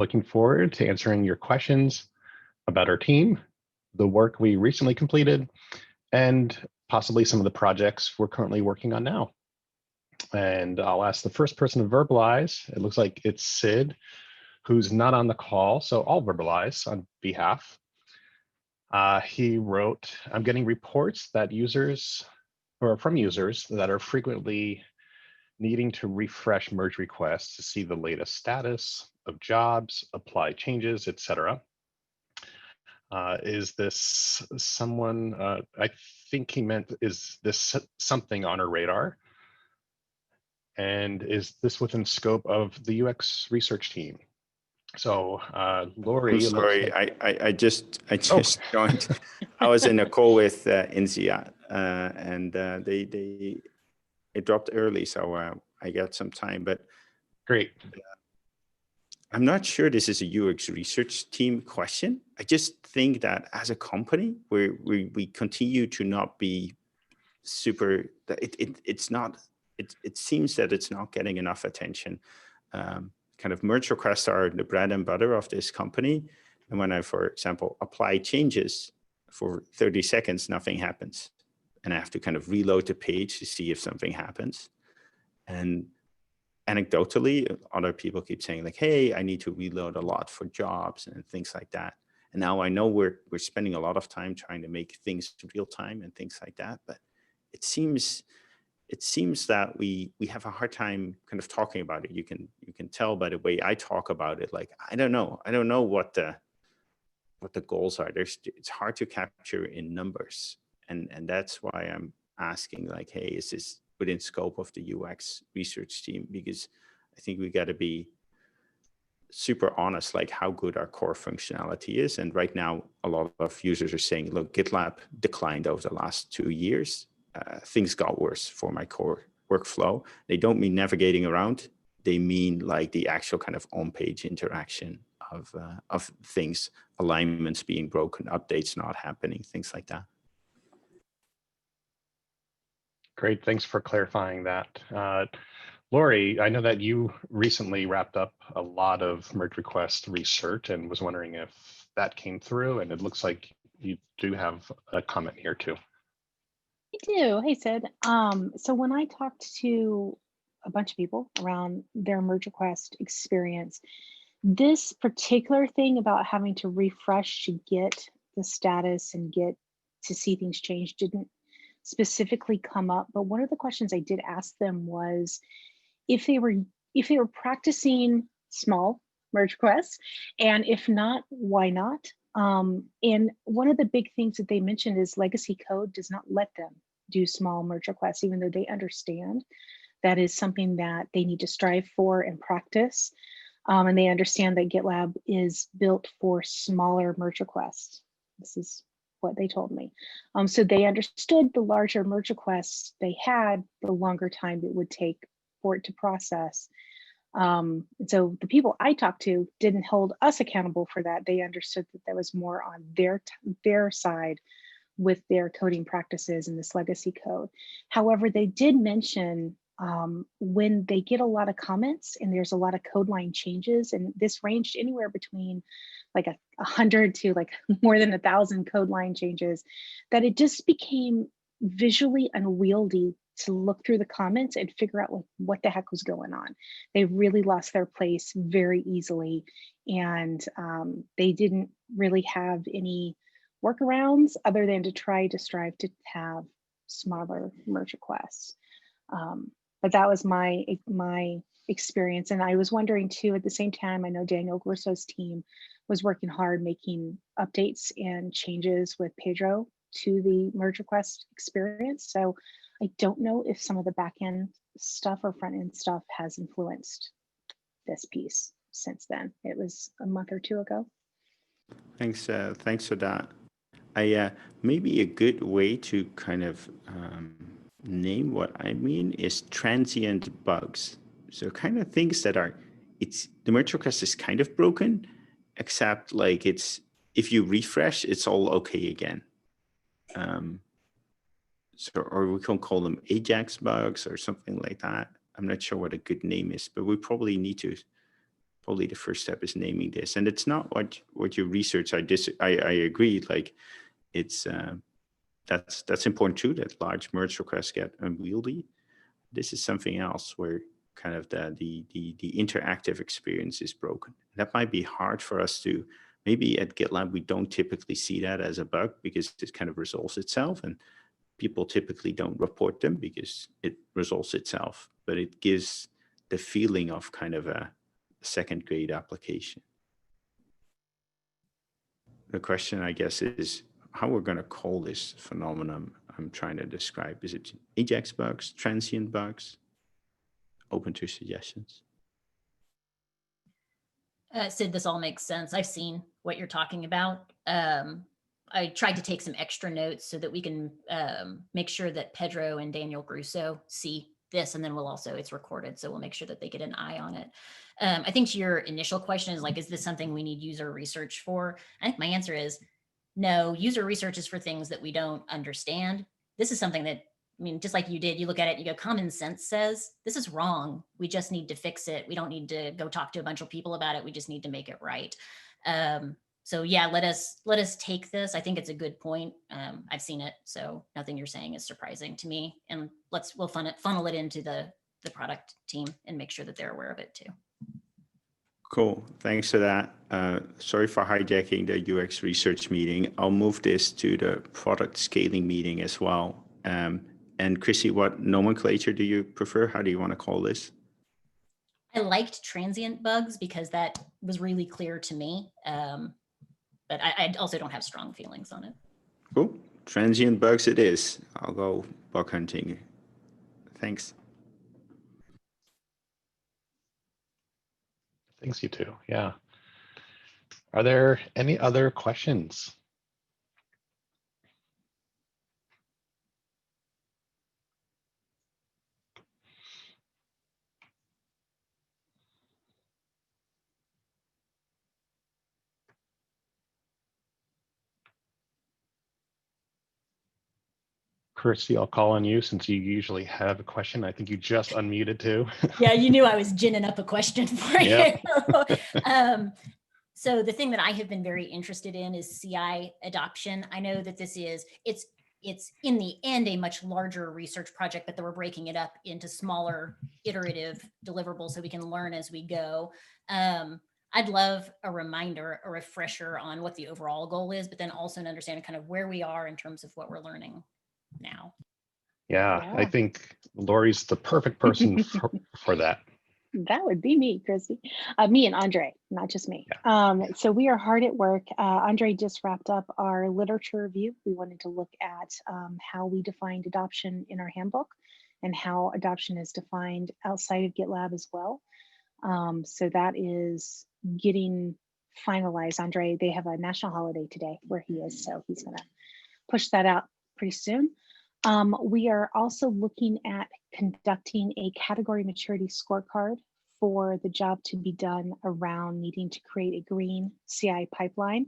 Looking forward to answering your questions about our team, the work we recently completed, and possibly some of the projects we're currently working on now. And I'll ask the first person to verbalize. It looks like it's Sid, who's not on the call, so I'll verbalize on behalf. He wrote, I'm getting reports that users, or from users that are frequently needing to refresh merge requests to see the latest status of jobs, apply changes, etc. Is this someone, I think he meant, is this something on our radar? And is this within scope of the UX research team? So Lori, I'm sorry, like... I just joined. I was in a call with INSEAD, and it dropped early, so I got some time. But great. I'm not sure this is a UX research team question. I just think that as a company, we continue to not be super. It seems that it's not getting enough attention. Kind of merge requests are the bread and butter of this company. And when I, for example, apply changes for 30 seconds, nothing happens. And I have to kind of reload the page to see if something happens. And anecdotally, other people keep saying like, hey, I need to reload a lot for jobs and things like that. And now I know we're spending a lot of time trying to make things real time and things like that. But it seems that we have a hard time kind of talking about it. You can tell by the way I talk about it. Like, I don't know what the goals are. It's hard to capture in numbers. And that's why I'm asking like, hey, is this within scope of the UX research team? Because I think we got to be super honest, like how good our core functionality is. And right now, a lot of users are saying, look, GitLab declined over the last 2 years. Things got worse for my core workflow. They don't mean navigating around. They mean like the actual kind of on-page interaction of things, alignments being broken, updates not happening, things like that. Great, thanks for clarifying that. Lori, I know that you recently wrapped up a lot of merge request research and was wondering if that came through, and it looks like you do have a comment here too. I do. Hey, Sid. So when I talked to a bunch of people around their merge request experience, this particular thing about having to refresh to get the status and get to see things change didn't specifically come up. But one of the questions I did ask them was if they were practicing small merge requests, and if not, why not? And one of the big things that they mentioned is legacy code does not let them do small merge requests, even though they understand that is something that they need to strive for and practice. And they understand that GitLab is built for smaller merge requests. This is what they told me. So they understood the larger merge requests they had, the longer time it would take for it to process. And so the people I talked to didn't hold us accountable for that. They understood that there was more on their side with their coding practices and this legacy code. However, they did mention when they get a lot of comments and there's a lot of code line changes, and this ranged anywhere between like 100 to like more than 1,000 code line changes, that it just became visually unwieldy to look through the comments and figure out like what the heck was going on. They really lost their place very easily, and they didn't really have any workarounds other than to try to strive to have smaller merge requests. But that was my experience. And I was wondering too, at the same time, I know Daniel Grusso's team was working hard making updates and changes with Pedro to the merge request experience. So I don't know if some of the backend stuff or front end stuff has influenced this piece since then. It was a month or two ago. Thanks for that. Maybe a good way to kind of name what I mean is transient bugs. So kind of things that are, the merge request is kind of broken, except like if you refresh, it's all okay again. Or we can call them Ajax bugs or something like that. I'm not sure what a good name is, but we probably need to probably the first step is naming this. And it's not what you research. I agree. Like it's that's important too, that large merge requests get unwieldy. This is something else where kind of the interactive experience is broken. That might be hard for us to, maybe at GitLab, we don't typically see that as a bug because it kind of resolves itself, and people typically don't report them because it resolves itself, but it gives the feeling of kind of a second grade application. The question, I guess, is how we're going to call this phenomenon I'm trying to describe. Is it Ajax bugs, transient bugs? Open to suggestions. Sid, this all makes sense. I've seen what you're talking about. I tried to take some extra notes so that we can make sure that Pedro and Daniel Grusso see this, and then we'll also, it's recorded, so we'll make sure that they get an eye on it. I think to your initial question is like, is this something we need user research for? I think my answer is no. User research is for things that we don't understand. This is something that, I mean, just like you did, you look at it, you go, common sense says this is wrong. We just need to fix it. We don't need to go talk to a bunch of people about it. We just need to make it right. So yeah, let us take this. I think it's a good point. I've seen it, so nothing you're saying is surprising to me. And we'll funnel it into the product team and make sure that they're aware of it too. Cool, thanks for that. Sorry for hijacking the UX research meeting. I'll move this to the product scaling meeting as well. And Chrissy, what nomenclature do you prefer? How do you want to call this? I liked transient bugs because that was really clear to me. But I also don't have strong feelings on it. Cool, transient bugs it is. I'll go bug hunting. Thanks. Thanks, you too. Yeah. Are there any other questions? Chrissy, I'll call on you since you usually have a question. I think you just unmuted too. Yeah, you knew I was ginning up a question for you. So the thing that I have been very interested in is CI adoption. I know that this is, it's in the end a much larger research project, but that we're breaking it up into smaller iterative deliverables so we can learn as we go. I'd love a reminder, a refresher on what the overall goal is, but then also an understanding kind of where we are in terms of what we're learning now. Yeah, I think Lori's the perfect person for that. That would be me, Chrissy. Me and Andre, not just me. Yeah. So we are hard at work. Andre just wrapped up our literature review. We wanted to look at how we defined adoption in our handbook and how adoption is defined outside of GitLab as well. So that is getting finalized. Andre, they have a national holiday today where he is, so he's gonna push that out pretty soon. We are also looking at conducting a category maturity scorecard for the job to be done around needing to create a green CI pipeline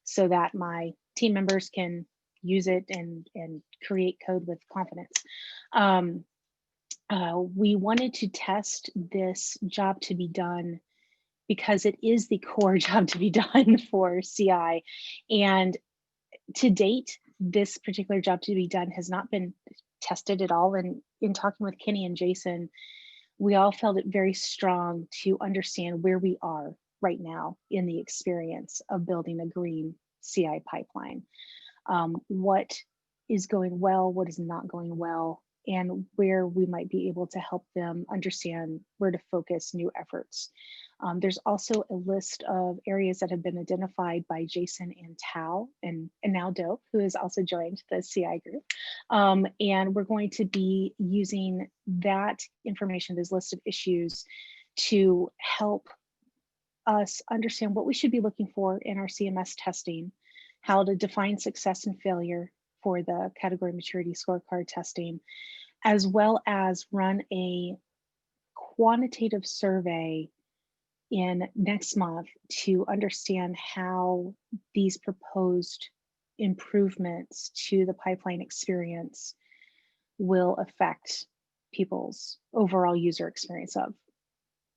so that my team members can use it and create code with confidence. We wanted to test this job to be done because it is the core job to be done for CI. And to date, this particular job to be done has not been tested at all. And in talking with Kenny and Jason, we all felt it very strong to understand where we are right now in the experience of building a green CI pipeline. What is going well, what is not going well, and where we might be able to help them understand where to focus new efforts. There's also a list of areas that have been identified by Jason and Tao and now Dope, who has also joined the CI group. And we're going to be using that information, this list of issues, to help us understand what we should be looking for in our CMS testing, how to define success and failure for the category maturity scorecard testing, as well as run a quantitative survey in next month to understand how these proposed improvements to the pipeline experience will affect people's overall user experience of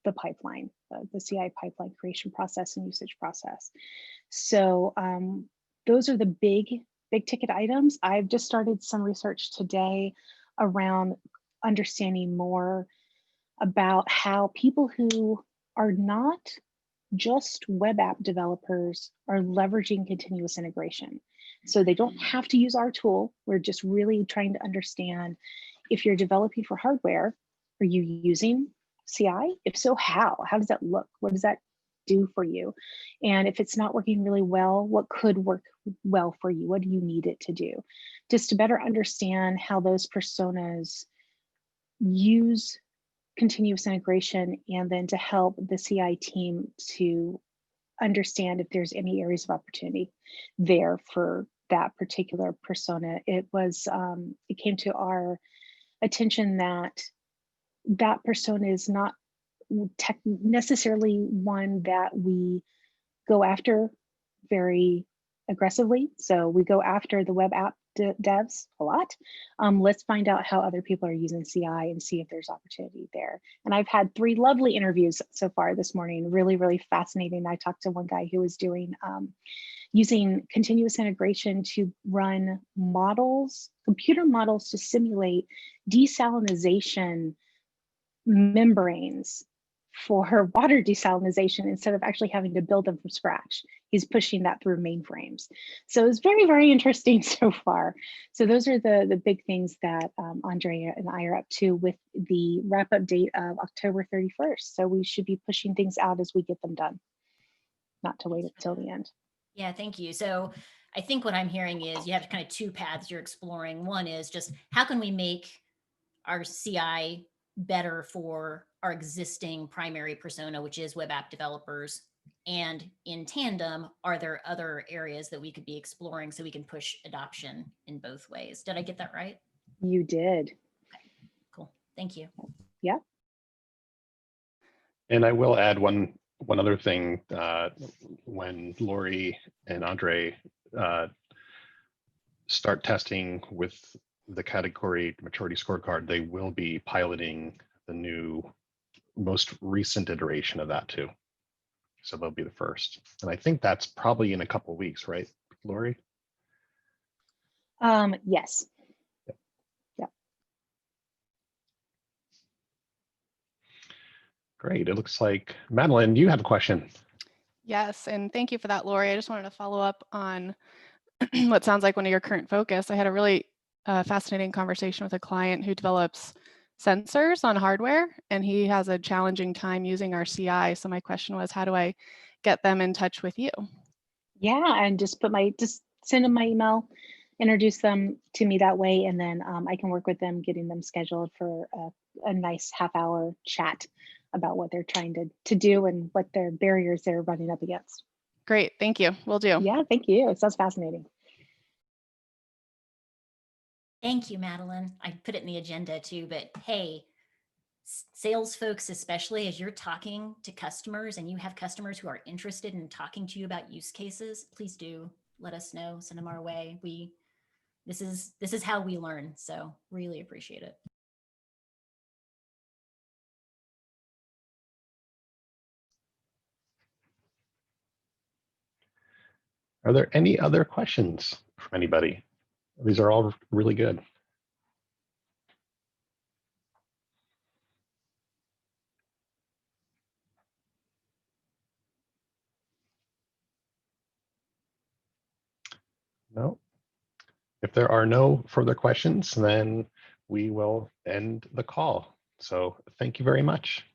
the pipeline, the CI pipeline creation process and usage process. So those are the big ticket items. I've just started some research today around understanding more about how people who are not just web app developers are leveraging continuous integration. So they don't have to use our tool. We're just really trying to understand, if you're developing for hardware, are you using CI? If so, how? How does that look? What does that do for you? And if it's not working really well, what could work well for you? What do you need it to do? Just to better understand how those personas use continuous integration, and then to help the CI team to understand if there's any areas of opportunity there for that particular persona. It came to our attention that that persona is not necessarily one that we go after very aggressively. So we go after the web app devs a lot. Let's find out how other people are using CI and see if there's opportunity there. And I've had 3 lovely interviews so far this morning, really, really fascinating. I talked to one guy who was doing using continuous integration to run models, computer models, to simulate desalination membranes for water desalination instead of actually having to build them from scratch. He's pushing that through mainframes. So it's very, very interesting so far. So those are the big things that Andrea and I are up to with the wrap-up date of October 31st. So we should be pushing things out as we get them done, not to wait until the end. Yeah, thank you. So I think what I'm hearing is you have kind of 2 paths you're exploring. One is just how can we make our CI better for our existing primary persona, which is web app developers? And in tandem, are there other areas that we could be exploring so we can push adoption in both ways? Did I get that right? You did. Okay, cool. Thank you. Yeah. And I will add one other thing. When Lori and Andre start testing with the category maturity scorecard, they will be piloting the new, most recent iteration of that too. So they'll be the first. And I think that's probably in a couple of weeks, right, Lori? Yes. Yeah. Great. It looks like, Madeline, you have a question. Yes, and thank you for that, Lori. I just wanted to follow up on what sounds like one of your current focus. I had a really fascinating conversation with a client who develops sensors on hardware, and he has a challenging time using our CI. So my question was, how do I get them in touch with you? Yeah, and just send them my email, introduce them to me that way, and then I can work with them, getting them scheduled for a nice half-hour chat about what they're trying to do and what their barriers they're running up against. Great, thank you. Will do. Yeah, thank you. It sounds fascinating. Thank you, Madeline. I put it in the agenda too, but hey, sales folks, especially as you're talking to customers and you have customers who are interested in talking to you about use cases, please do let us know, send them our way. This is how we learn. So really appreciate it. Are there any other questions from anybody? These are all really good. No. If there are no further questions, then we will end the call. So thank you very much.